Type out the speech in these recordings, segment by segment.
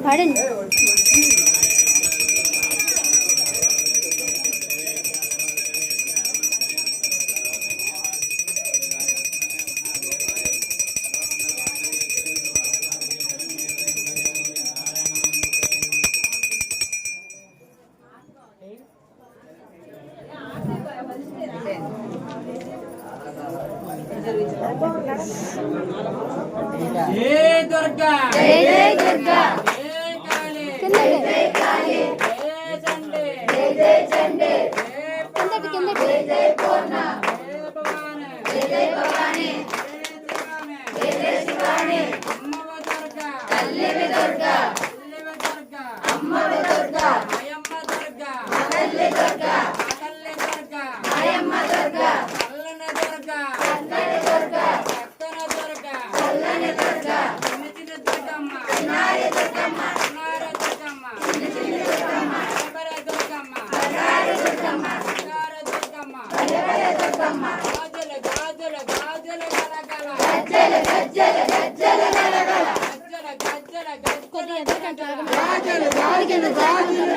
పాడండి. जय दुर्गा जय दुर्गा जय काली जय काली जय चंडी जय चंडी जय కిందకి జై పూర్ణ जय भवानी జై భవాని जय शिवानी జై శివాని अम्मा दुर्गा తల్లివి దుర్గా तल्ली दुर्गा అమ్మవి దుర్గా अयम्मा दुर्गा తల్లి దుర్గా तल्ली दुर्गा అయమ్మ దుర్గా अल्लन दुर्गा చక్కని దుర్గా भक्तन दुर्गा చల్లని దుర్గా नितिन दुर्गम्मा నారి దుర్గమ్మ नार दुर्गम्मा నితిని దుర్గమ్మ बरे दुर्गम्मा నారి దుర్గమ్మ नार दुर्गम्मा బలబల దుర్గమ్మ गाजल गाजल गाजल गला गला గజ్జల గజ్జల గజ్జల గలగల गज्जल गज्जल गज्जल గాజులు గాజులు గాజులు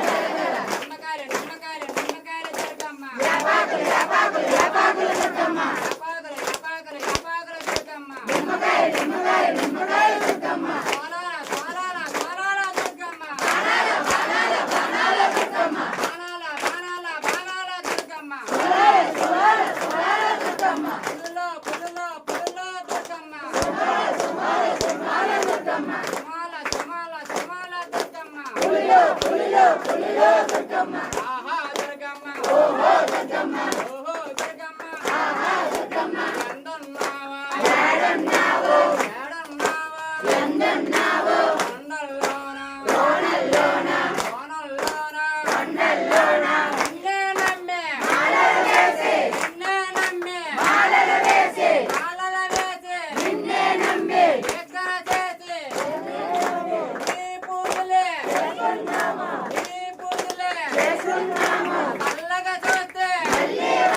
నిమ్మకాయ నిమ్మకాయ నిమ్మకాయ దుర్గమ్మ యాపాకులు యాపాకులు యాపాకులు దుర్గమ్మ యాపాకులు యాపాకులు యాపాకులు దుర్గమ్మ నిమ్మకాయ నిమ్మకాయ నిమ్మకాయ దుర్గమ్మ సోలాల సోలాల సోలాల దుర్గమ్మ బాణాల బాణాల బాణాల దుర్గమ్మ బాణాల బాణాల బాణాల దుర్గమ్మ సులాల సులాల సులాల దుర్గమ్మ పులులో పులులో పులులో దుర్గమ్మ సుమాల సుమాల సుమాల దుర్గమ్మ సుమాల సుమాల సుమాల దుర్గమ్మ పులిలో పులిలో పులిలో దుర్గమ్మ ఆహా దుర్గమ్మ ఓహో దుర్గమ్మ